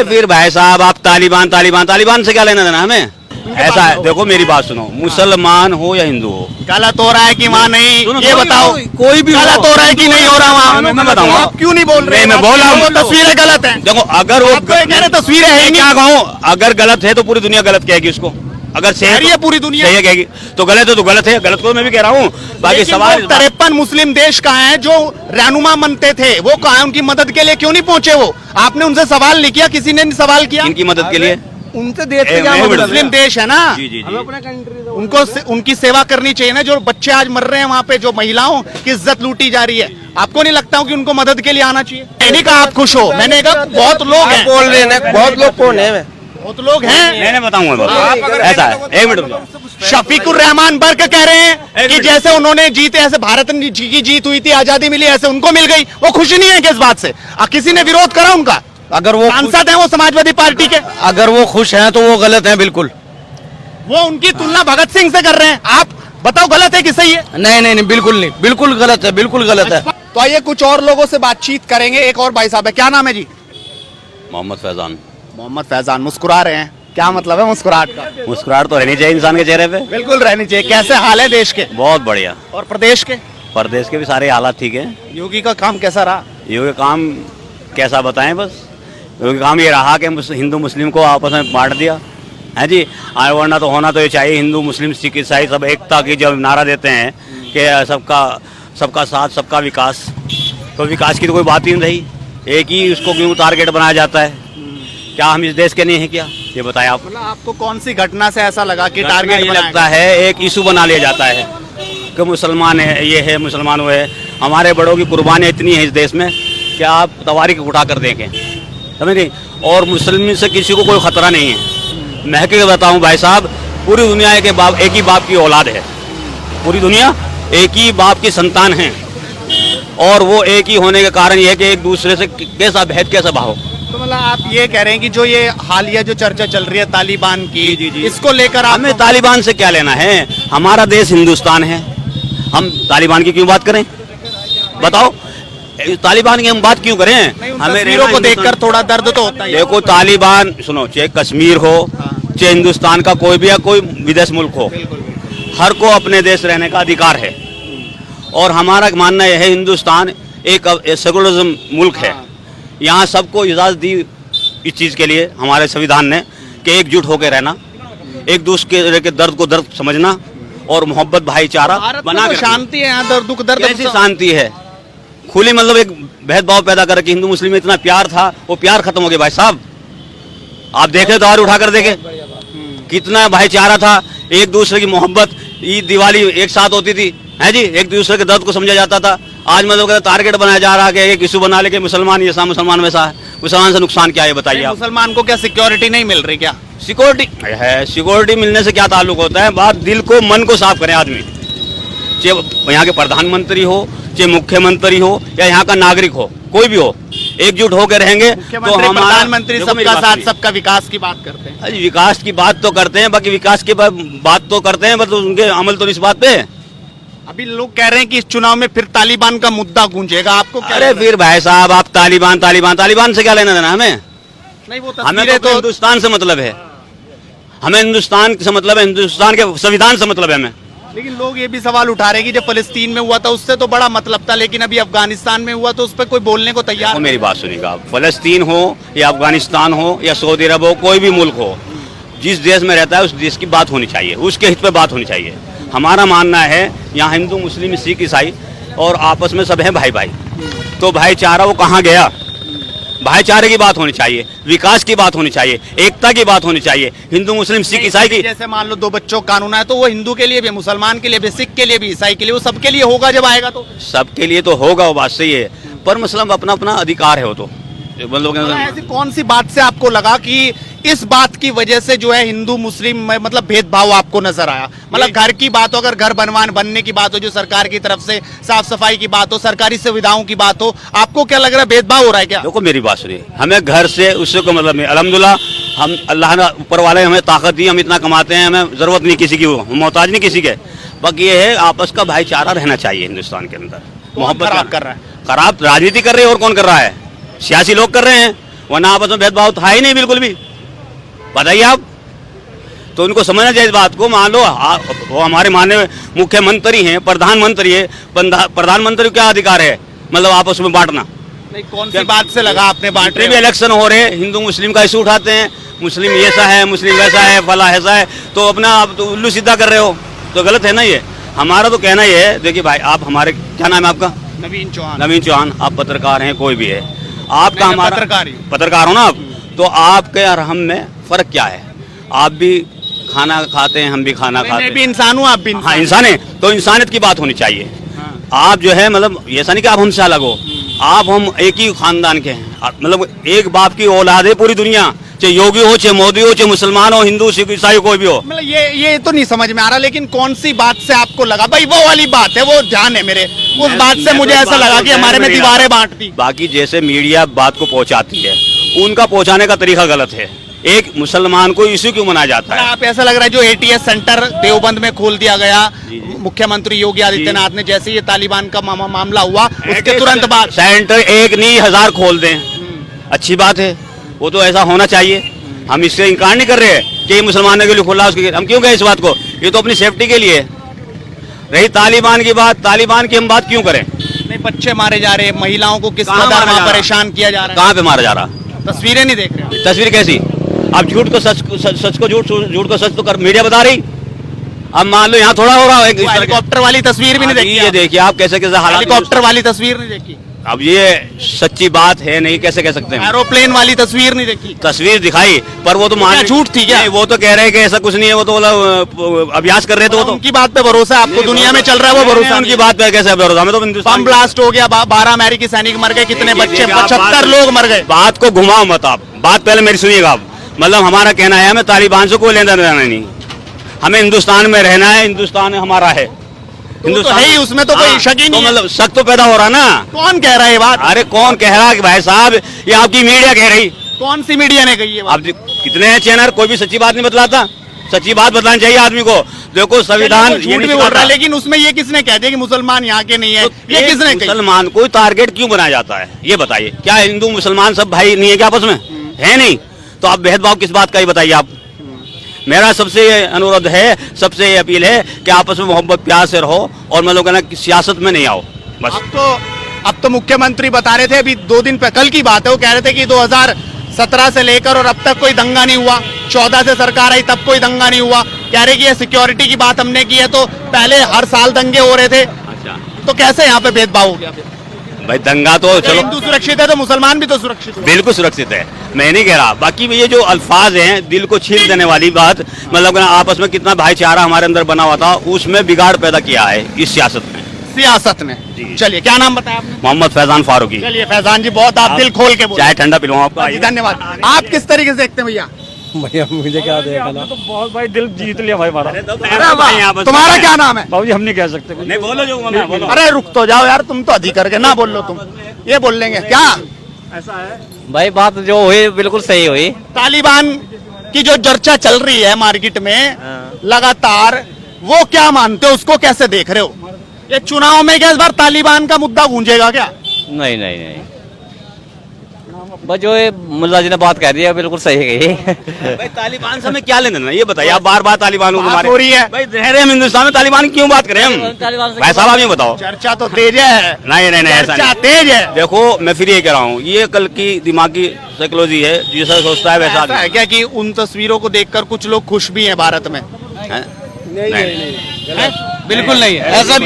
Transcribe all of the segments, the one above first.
अरे फिर भाई साहब आप तालिबान तालिबान तालिबान से क्या लेना देना हमें? ऐसा है, देखो मेरी बात सुनो, मुसलमान हो या हिंदू हो, गलत हो रहा है कि वहाँ नहीं, ये बताओ। कोई भी गलत हो रहा है कि नहीं हो रहा वहाँ? मैं बताऊंगा। आप क्यों नहीं बोल रहे? मैं बोल रहा हूँ, वो तस्वीरें गलत हैं। देखो अगर वो आपको ये कह रहे तस्वीरें हैं ही क्या कहूँ, अगर गलत है तो पूरी दुनिया गलत कहेगी उसको, अगर सही नहीं, है ये पूरी दुनिया सही कहेगी, तो गलत है तो गलत है, गलत को मैं भी कह रहा हूँ। बाकी सवाल 53 मुस्लिम देश कहाँ हैं जो रहनुमा मनते थे, वो कहाँ हैं? उनकी मदद के लिए क्यों नहीं पहुंचे वो? आपने उनसे सवाल नहीं किया, किसी ने नहीं सवाल किया इनकी मदद के लिए। उनसे देश ए, के क्या मैं मतलब मुस्लिम है? देश है ना, जी जी हमें जी। अपना कंट्री दो। उनको उनकी सेवा करनी चाहिए ना। जो बच्चे आज मर रहे हैं वहाँ पे, जो महिलाओं की इज्जत लूटी जा रही है, आपको नहीं लगता कि उनको मदद के लिए आना चाहिए? मैंने कहा आप खुश हो, मैंने कहा बहुत लोग हैं। बोल रहे हैं बहुत लोग कौन है? बहुत लोग हैं। मैं बताऊंगा ऐसा है, एक मिनट रुको। शफीकुर रहमान बर्क कह रहे हैं कि जैसे उन्होंने जीते, ऐसे भारत की जीत हुई थी, आजादी मिली, ऐसे उनको मिल गई। वो खुश नहीं है किस बात से? किसी ने विरोध करा उनका? अगर वो सांसद हैं वो समाजवादी पार्टी के, अगर वो खुश हैं तो वो गलत हैं बिल्कुल। वो उनकी तुलना भगत सिंह से कर रहे हैं। आप बताओ गलत है कि सही है? नहीं नहीं नहीं, बिल्कुल नहीं, बिल्कुल गलत है, बिल्कुल गलत है। तो आइए कुछ और लोगों से बातचीत करेंगे। एक और भाई साहब है, क्या नाम है जी? मोहम्मद फैजान। मोहम्मद फैजान। मुस्कुरा रहे हैं, क्या मतलब है मुस्कुराहट का? मुस्कुराहट तो रहनी चाहिए इंसान के चेहरे पे। बिल्कुल रहनी चाहिए। कैसे हाल है देश के बहुत बढ़िया। और प्रदेश के? प्रदेश के भी सारे हालात ठीक है। योगी का काम कैसा रहा? योगी का काम कैसा बताएं, बस योगी का काम ये रहा कि हिंदू मुस्लिम को आपस में बांट दिया है जी। वरना तो होना तो ये चाहिए, हिंदू मुस्लिम सिख ईसाई सब एकता की जब नारा देते हैं कि सबका साथ सबका विकास, तो विकास की तो कोई बात ही नहीं रही। एक ही उसको क्यों टारगेट बनाया जाता है? क्या हम इस देश के नहीं है क्या? ये बताएं आप। मतलब आपको कौन सी घटना से ऐसा लगा कि टारगेट टारगेट ये बनाया लगता है, एक इशू बना लिया जाता है कि मुसलमान है, ये है, मुसलमान वो है। हमारे बड़ों की कुर्बानियाँ इतनी है इस देश में कि आप तवारीख उठा कर देखें, समझ नहीं। और मुस्लिम से किसी को कोई खतरा नहीं है। मैं के बताऊं भाई साहब, पूरी दुनिया एक ही बाप की औलाद है। पूरी दुनिया एक ही बाप की संतान है, और वो एक ही होने के कारण ये है कि एक दूसरे से कैसा भेद कैसा भाव। तो मतलब आप ये कह रहे हैं कि जो ये हालिया जो चर्चा चल रही है तालिबान की, जी, जी। इसको लेकर हमें तालिबान से क्या लेना है? हमारा देश हिंदुस्तान है, हम तालिबान की क्यों बात करें? बताओ, तालिबान की हम बात क्यों करें? हमें तस्वीरों को देखकर थोड़ा दर्द तो होता है। देखो तालिबान, सुनो, चाहे कश्मीर हो, चाहे हिंदुस्तान का कोई भी या कोई विदेश मुल्क हो, हर को अपने देश रहने का अधिकार है। और हमारा मानना यह है, हिंदुस्तान एक सेकुलरिज्म मुल्क है। यहाँ सबको इजाज़त दी इस चीज़ के लिए हमारे संविधान ने कि एकजुट होकर रहना, एक दूसरे के दर्द को दर्द समझना और मोहब्बत भाईचारा बना के शांति है यहाँ, दर्द दुख दर्द कैसी शांति है? खुली मतलब एक भेदभाव पैदा कर कि हिंदू मुस्लिम में इतना प्यार था, वो प्यार खत्म हो गया भाई साहब। आप देखे तो और उठाकर देखे कितना भाईचारा था, एक दूसरे की मोहब्बत, ईद दिवाली एक साथ होती थी है जी, एक दूसरे के दर्द को समझा जाता था। आज मतलब टारगेट बनाया जा रहा है कि एक इशू बना लेके मुसलमान ऐसा मुसलमान वैसा है। मुसलमान से नुकसान क्या है बताइए आप? मुसलमान को क्या सिक्योरिटी नहीं मिल रही क्या? सिक्योरिटी है, सिक्योरिटी मिलने से क्या ताल्लुक होता है? बात दिल को मन को साफ करें आदमी, चाहे यहाँ के प्रधानमंत्री हो, चाहे मुख्यमंत्री हो, या यहाँ का नागरिक हो, कोई भी हो, एकजुट होकर रहेंगे तो हमारा प्रधानमंत्री सबका साथ सबका विकास की बात करते हैं। अरे विकास की बात तो करते हैं, बाकी विकास की बात तो करते हैं, मतलब उनके अमल तो इस बात पे। अभी लोग कह रहे हैं कि इस चुनाव में फिर तालिबान का मुद्दा गूंजेगा, आपको क्या? अरे फिर भाई साहब आप तालिबान तालिबान तालिबान से क्या लेना देना हमें? नहीं, वो हमें तो हिंदुस्तान से मतलब है, हमें हिंदुस्तान से मतलब है, हिंदुस्तान के संविधान से मतलब है हमें। लेकिन लोग ये भी सवाल उठा रहे हैं कि जब फलस्तीन में हुआ था उससे तो बड़ा मतलब था, लेकिन अभी अफगानिस्तान में हुआ तो उस पर कोई बोलने को तैयार मेरी बात सुनिएगा आप, फलस्तीन हो या अफगानिस्तान हो या सऊदी अरब हो, कोई भी मुल्क हो, जिस देश में रहता है उस देश की बात होनी चाहिए, उसके हित पे बात होनी चाहिए। हमारा मानना है यहाँ हिंदू मुस्लिम सिख ईसाई और आपस में सब है भाई भाई, तो भाईचारा वो कहाँ गया? भाईचारे की बात होनी चाहिए, विकास की बात होनी चाहिए, एकता की बात होनी चाहिए, हिंदू मुस्लिम सिख ईसाई की। जैसे मान लो 2 बच्चों का कानून है तो वो हिंदू के लिए भी, मुसलमान के लिए भी, सिख के लिए भी, ईसाई के लिए, वो सबके लिए होगा जब आएगा तो। सबके लिए तो होगा, वो बात सही है, पर मतलब अपना अपना अधिकार है वो तो। ऐसी कौन सी बात से आपको लगा कि इस बात की वजह से जो है हिंदू मुस्लिम में मतलब भेदभाव आपको नजर आया? मतलब घर की बात हो, अगर घर बनने की बात हो, जो सरकार की तरफ से साफ सफाई की बात हो, सरकारी सुविधाओं की बात हो, आपको क्या लग रहा है भेदभाव हो रहा है क्या? देखो मेरी बात सुनिए, हमें घर से उससे को मतलब नहीं, अल्हम्दुलिल्लाह हम अल्लाह ने ऊपर वाले हमें ताकत दी, हम इतना कमाते हैं, हमें जरूरत नहीं किसी की, हम मोहताज नहीं किसी के। बाकी ये है आपस का भाईचारा रहना चाहिए हिंदुस्तान के अंदर। मोहब्बत खराब कर रहा है, खराब राजनीति कर रहे हैं, और कौन कर रहा है? सियासी लोग कर रहे हैं, वरना आपस में भेदभाव था ही नहीं बिल्कुल भी। बताइए आप, तो उनको समझना चाहिए इस बात को। मान लो वो हमारे माननीय मुख्यमंत्री हैं, प्रधानमंत्री है, प्रधानमंत्री को क्या अधिकार है मतलब आपस में बांटना? नहीं, कौन सी बात से लगा आपने बांट भी इलेक्शन हो रहे, हिंदू मुस्लिम का इशू उठाते हैं, मुस्लिम ऐसा है, मुस्लिम वैसा है, फला ऐसा है, तो अपना आप तो उल्लू सीधा कर रहे हो, तो गलत है ना ये। हमारा तो कहना ये है, देखिए भाई आप हमारे, क्या नाम है आपका? नवीन चौहान। नवीन चौहान, आप पत्रकार हैं, कोई भी है, आपका मैं हमारा पत्रकार हो ना आप, तो आपके और हम में फर्क क्या है? आप भी खाना खाते हैं, हम भी खाना खाते मैं हैं, भी इंसान हूँ, आप भी हाँ इंसान है, तो इंसानियत की बात होनी चाहिए। आप जो है मतलब ऐसा नहीं कि आप हमसे अलग हो, आप हम एक ही खानदान के हैं, मतलब एक बाप की औलाद है पूरी दुनिया, चाहे योगी हो, चाहे मोदी हो, चाहे मुसलमान हो, हिंदू सिख ईसाई कोई भी हो। मतलब ये तो नहीं समझ में आ रहा, लेकिन कौन सी बात से आपको लगा भाई वो वाली बात है, वो ध्यान है मेरे, उस बात से मुझे ऐसा लगा कि हमारे में दीवारें बांट दी। बाकी जैसे मीडिया बात को पहुंचाती है, उनका पहुंचाने का तरीका गलत है। एक मुसलमान को इश्यू क्यों मनाया जाता है? आप ऐसा लग रहा है जो ATS सेंटर देवबंद में खोल दिया गया, मुख्यमंत्री योगी आदित्यनाथ ने, जैसे ये तालिबान का मामला हुआ उसके तुरंत बाद सेंटर एक नहीं 1000 खोल दें, अच्छी बात है, वो तो ऐसा होना चाहिए, हम इससे इनकार नहीं कर रहे हैं कि मुसलमानों के लिए खुला, उसके हम क्यों कहें इस बात को, ये तो अपनी सेफ्टी के लिए। रही तालिबान की बात, तालिबान की हम बात क्यों करें? नहीं, बच्चे मारे जा रहे, महिलाओं को किस कहाँ कदर मारा जा वहाँ रहा? परेशान किया जा रहा कहाँ पे मारा जा रहा? है, तस्वीरें नहीं देख रहे? तस्वीर कैसी? अब झूठ को सच को झूठ, झूठ को सच तो कर मीडिया बता रही। अब मान लो यहाँ थोड़ा हो रहा है, हेलीकॉप्टर वाली तस्वीर भी नहीं देखी? ये देखिए आप कैसे कैसे हालात, हेलीकॉप्टर वाली तस्वीर नहीं देखी? अब ये सच्ची बात है नहीं, कैसे कह सकते हैं? एरोप्लेन वाली तस्वीर नहीं देखी? तस्वीर दिखाई पर वो तो मान झूठ थी क्या? नहीं, वो तो कह रहे हैं कि ऐसा कुछ नहीं है, वो तो मतलब अभ्यास कर रहे थे, वो तो उनकी बात पे भरोसा है आपको? दुनिया में चल रहा है वो भरोसा? उनकी बात पे कैसे भरोसा? हमें तो बम ब्लास्ट हो गया, 12 अमेरिकी सैनिक मर गए, कितने बच्चे, 75 लोग मर गए। बात को घुमाओ मत आप, बात पहले मेरी सुनिएगा आप। मतलब हमारा कहना है हमें तालिबान से कोई लेना देना नहीं, हमें हिंदुस्तान में रहना है, हिंदुस्तान हमारा है, हिंदुस्तान है ही, उसमें तो कोई शक ही नहीं है। मतलब शक तो पैदा हो रहा ना। कौन कह रहा है ये बात? अरे कौन कह रहा है कि भाई साहब, ये आपकी मीडिया कह रही। कौन सी मीडिया ने कही है बात? अब कितने हैं चैनल, कोई भी सच्ची बात नहीं बतलाता, सच्ची बात बतानी चाहिए आदमी को। देखो संविधान ये झूठ भी बोल रहा है, लेकिन उसमें ये किसने कह दिया कि मुसलमान यहाँ के नहीं है? ये किसने कही? मुसलमान को टारगेट क्यों बनाया जाता है ये बताइए? क्या हिंदू मुसलमान सब भाई नहीं है क्या आपस में? है नहीं, तो आप भेदभाव किस बात का ही बताइए आप। मेरा सबसे अनुरोध है, सबसे ये अपील है कि आपस में मोहब्बत प्यार से रहो, और मतलब कहना कि सियासत में नहीं आओ बस। अब तो मुख्यमंत्री बता रहे थे, अभी 2 दिन कल की बात है, वो कह रहे थे कि 2017 से लेकर और अब तक कोई दंगा नहीं हुआ, 14 से सरकार आई तब कोई दंगा नहीं हुआ। कह रहे कि ये सिक्योरिटी की बात हमने की है, तो पहले हर साल दंगे हो रहे थे, अच्छा तो कैसे यहाँ पे भेदभाव हो गया? भाई दंगा तो चलो हिंदू सुरक्षित है तो मुसलमान भी तो सुरक्षित है। बिल्कुल सुरक्षित है, मैं नहीं कह रहा। बाकी ये जो अल्फाज हैं, दिल को छील देने वाली बात, मतलब आपस में कितना भाईचारा हमारे अंदर बना हुआ था, उसमें बिगाड़ पैदा किया है इस सियासत में। चलिए, क्या नाम बताया आपने? मोहम्मद फैजान फारूकी। चलिए फैजान जी, बहुत आप दिल खोल के बोले। चाय ठंडा पिलवाऊं आपको? जी, धन्यवाद। आप किस तरीके से देखते हैं भैया? भैया मुझे क्या देखना, तो बहुत भाई दिल जीत लिया भाई हमारा। तुम्हारा क्या नाम है? बाबू जी हम नहीं कह सकते कुछ। नहीं बोलो जो बोलो। अरे रुक तो जाओ यार, तुम तो अधिक करके ना बोल लो, तुम ये बोल लेंगे क्या? भाई बात जो हुई बिल्कुल सही हुई। तालिबान की जो चर्चा चल रही है मार्केट में लगातार, वो क्या मानते हो, उसको कैसे देख रहे हो? ये चुनाव में क्या इस बार तालिबान का मुद्दा गूंजेगा क्या? नहीं नहीं नहीं, बस जो ये मुल्ला जी ने बात कह दी है बिल्कुल सही गई। भाई तालिबान से हमें क्या लेना देना ये बताइए आप। बार बार तालिबान को बात हो रही है। भाई रह रहे हम हिंदुस्तान में, तालिबान की क्यों बात करें हम? तालिबान से भाई साहब आप ये बताओ। चर्चा तो तेज है। नहीं नहीं नहीं, ऐसा चर्चा नहीं। तेज है। देखो मैं फिर ये कह रहा हूँ, ये कल की दिमागी साइकोलॉजी है, जैसा सोचता है वैसा ऐसा है क्या कि उन तस्वीरों को देखकर कुछ लोग खुश भी हैं भारत में? नहीं, बिल्कुल नहीं है, ऐसा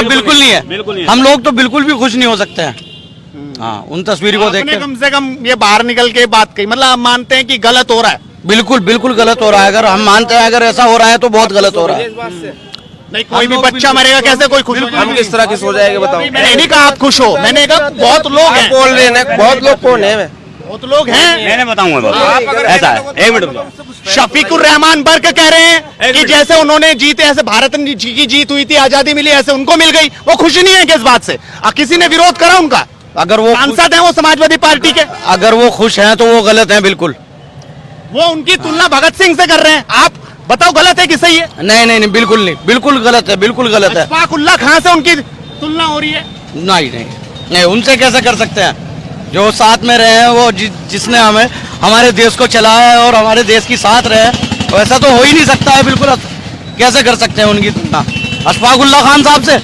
बिल्कुल नहीं है। बिल्कुल नहीं है। हम लोग तो बिल्कुल भी खुश नहीं हो सकते हैं हाँ उन तस्वीरों को देख आपने के। कम से कम ये बाहर निकल के बात कही, मतलब आप मानते हैं कि गलत हो रहा है? बिल्कुल बिल्कुल गलत हो रहा है। अगर हम मानते हैं अगर ऐसा हो रहा है तो बहुत गलत हो रहा है। नहीं, कोई भी बच्चा मरेगा कैसे कोई खुश हो? हम किस तरह खुश हो जाएंगे बताओ? मैंने नहीं कहा आप खुश हो, मैंने कहा बहुत लोग हैं। बोल रहे हैं बहुत लोग कौन है? बहुत लोग हैं। मैं बताऊंगा ऐसा है। एक मिनट रुको। शफीकुर रहमान बर्क कह रहे हैं कि जैसे उन्होंने जीते, ऐसे भारत की जीत हुई थी, आजादी मिली, ऐसे उनको मिल गई। वो खुश नहीं है किस बात से? किसी ने विरोध करा उनका? अगर वो सांसद हैं वो समाजवादी पार्टी के, अगर वो खुश हैं तो वो गलत हैं बिल्कुल। वो उनकी तुलना भगत सिंह से कर रहे हैं। आप बताओ गलत है कि सही है? नहीं नहीं नहीं, बिल्कुल नहीं, बिल्कुल गलत है, बिल्कुल गलत है। उल्लाह खान से उनकी तुलना हो रही है। नहीं नहीं नहीं, उनसे कैसे कर सकते हैं? जो साथ में रहे हैं वो जिसने हमें हमारे देश को चलाया है और हमारे देश की साथ रहे, वैसा तो हो ही नहीं सकता है। बिल्कुल कैसे कर सकते हैं उनकी तुलना अशफाकुल्ला खान साहब से?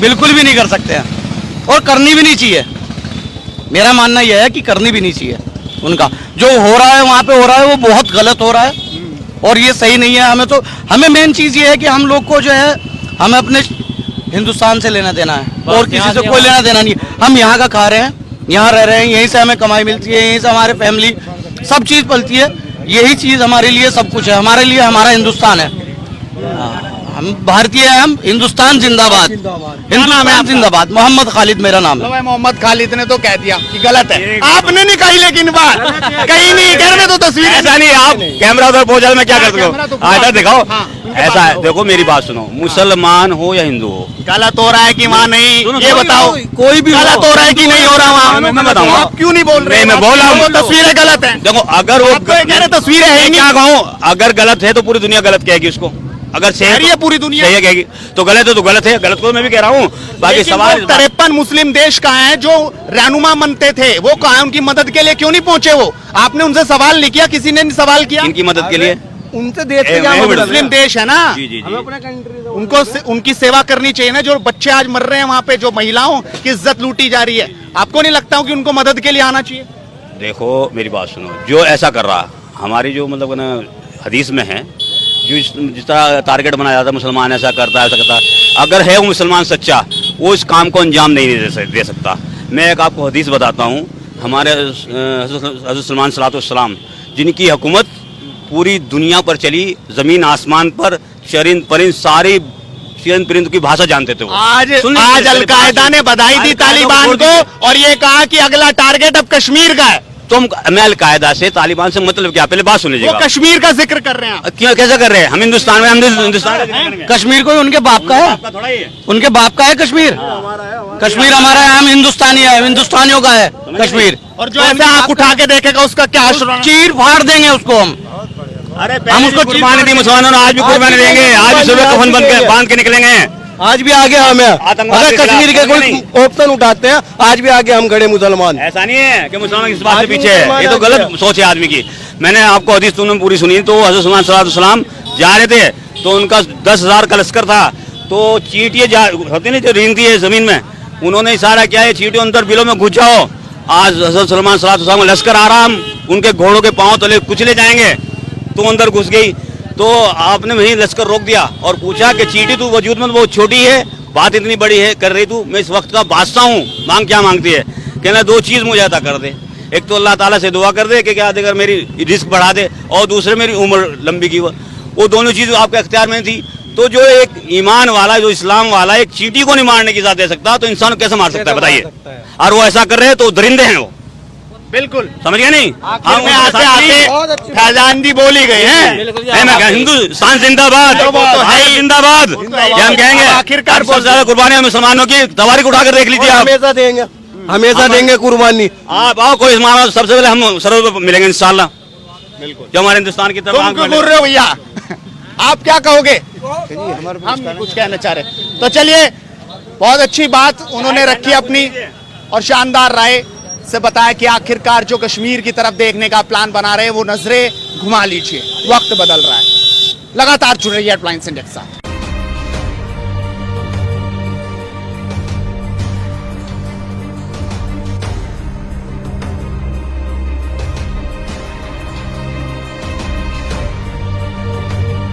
बिल्कुल भी नहीं कर सकते हैं और करनी भी नहीं चाहिए। मेरा मानना यह है कि करनी भी नहीं चाहिए। उनका जो हो रहा है वहाँ पे हो रहा है वो बहुत गलत हो रहा है और ये सही नहीं है। हमें मेन चीज़ ये है कि हम लोग को जो है हमें अपने हिंदुस्तान से लेना देना है और किसी से कोई लेना देना नहीं है। हम यहाँ का खा रहे हैं, यहाँ रह रहे हैं, यहीं से हमें कमाई मिलती है, यहीं से हमारे फैमिली सब चीज़ पलती है। यही चीज़ हमारे लिए सब कुछ है। हमारे लिए हमारा हिंदुस्तान है। हम भारतीय हैं, हम हिंदुस्तान जिंदाबाद, हिंदुस्तान जिंदाबाद। मोहम्मद खालिद मेरा नाम है। मोहम्मद खालिद ने तो कह दिया कि गलत है, आपने नहीं कही, लेकिन बात कहीं नहीं कह रहे तो तस्वीर ऐसा नहीं, आप कैमरा उधर पहुंच जाए, मैं क्या करते कैमरा तो हो इधर दिखाओ। हाँ, ऐसा है, देखो मेरी बात सुनो, मुसलमान हो या हिंदू हो, गलत हो रहा है कि वहाँ नहीं, ये बताओ। कोई भी गलत हो रहा है कि नहीं हो रहा वहाँ? मैं बताऊंगा। आप क्यों नहीं बोल रहे? मैं बोल रहा हूँ, तस्वीरें गलत है। देखो अगर वो आप तो ये कह रहे तस्वीरें है ही नहीं। क्या कहूँ, अगर गलत है तो पूरी दुनिया गलत कहेगी उसको। अगर सही है पूरी दुनिया सही कहेगी तो गलत है तो गलत है, गलत को मैं भी कह रहा हूँ। बाकी सवाल 53 मुस्लिम देश कहाँ हैं जो रहनुमा मनते थे, वो कहाँ हैं? उनकी मदद के लिए क्यों नहीं पहुंचे वो? आपने उनसे सवाल नहीं किया, किसी ने नहीं सवाल किया इनकी मदद के लिए। उनसे देश के क्या मतलब है? मुस्लिम देश है ना, जी जी जी। उनको उनकी सेवा करनी चाहिए ना। जो बच्चे आज मर रहे हैं वहाँ पे, जो महिलाओं की इज्जत लूटी जा रही है, आपको नहीं लगता कि उनको मदद के लिए आना चाहिए? देखो मेरी बात सुनो, जो ऐसा कर रहा, हमारी जो मतलब ना हदीस में है, जो जिस तरह टारगेट बनाया जाता है, मुसलमान ऐसा करता है ऐसा करता है, अगर है वो मुसलमान सच्चा, वो इस काम को अंजाम नहीं दे सकता। मैं एक आपको हदीस बताता हूँ, हमारे हज़रत सलमान सलाम, जिनकी हुकूमत पूरी दुनिया पर चली, ज़मीन आसमान पर चरिंद परिंद सारी चरिंद परिंद की भाषा जानते थे वो। आज अलकायदा ने बधाई दी तालिबान को और ये कहा कि अगला टारगेट अब कश्मीर का है। तुम मैं अलकायदा से तालिबान से मतलब क्या? पहले बात सुन लीजिएगा। वो कश्मीर का जिक्र कर रहे हैं। क्यों कैसे कर रहे हैं? हम हिंदुस्तान में, हम हिंदुस्तान कश्मीर कोई उनके बाप का है, थोड़ा ही है। उनके बाप का है कश्मीर। कश्मीर हमारा है, हम हिंदुस्तानी है, हिंदुस्तानियों का है कश्मीर। और जो ऐसे आंख उठा के देखेगा उसका क्या आश्रम? चीर फाड़ देंगे उसको हम। हम उसको कुर्बानी दी, मुसलमानों ने आज भी कुर्बानी देंगे, आज भी सुबह कफन बांध के निकलेंगे। आज भी आगे हमें, अगर कश्मीर के कोई ऑप्शन उठाते हैं, आज भी आगे हम खड़े मुसलमान। ऐसा नहीं है कि मुसलमान किस बात से पीछे है, ये तो गलत सोच है आदमी की। मैंने आपको हदीस तुमने पूरी सुनी, तो हज़रत सल्लल्लाहु जा रहे थे तो उनका 10,000 का लश्कर था, तो चींटियाँ होती नहीं जो रेंगती है जमीन में, उन्होंने इशारा किया है चींटियों अंदर बिलों में घुस जाओ। आज हज़रत सल्लल्लाहु अलैहि वसल्लम लश्कर आराम उनके घोड़ों के पाँव तले कुचले जाएंगे, तो अंदर घुस गई। तो आपने वहीं लश्कर रोक दिया और पूछा कि चींटी तू वजूद में बहुत छोटी है, बात इतनी बड़ी है कर रही तू, मैं इस वक्त का बादशाह हूँ, मांग क्या मांगती है? कहना 2 चीज़ मुझे अता कर दे, एक तो अल्लाह ताला से दुआ कर दे कि क्या देकर मेरी रिस्क बढ़ा दे, और दूसरे मेरी उम्र लंबी की। वो दोनों चीज़ आपके अख्तियार में थी। तो जो एक ईमान वाला, जो इस्लाम वाला एक चींटी को नहीं मारने की इजाज़त दे सकता, तो इंसान को कैसे मार सकता है बताइए? और वो ऐसा कर रहे हैं तो दरिंदे हैं वो। बिल्कुल समझ गया नहीं? हम आते आते फैजान जी बोल ही गए हैं। मैं हिंदुस्तान जिंदाबाद, भारत जिंदाबाद, ये हम कहेंगे। आखिरकार बहुत ज्यादा कुर्बानी मुसलमानों की, तवारीख उठाकर देख लीजिए आप। हमेशा देंगे, हमेशा देंगे कुर्बानी। आप आओ, कोई सबसे पहले हम सरोवर पर मिलेंगे इंशाल्लाह, जो हमारे हिंदुस्तान की तुम क्यों बोल रहे हो भैया? आप क्या कहोगे? हम कुछ कहना चाह रहे। तो चलिए, बहुत अच्छी बात उन्होंने रखी अपनी और शानदार राय से बताया कि आखिरकार जो कश्मीर की तरफ देखने का प्लान बना रहे हैं वो नजरें घुमा लीजिए, वक्त बदल रहा है। लगातार जुड़ रही है हेडलाइंस इंडिया के साथ।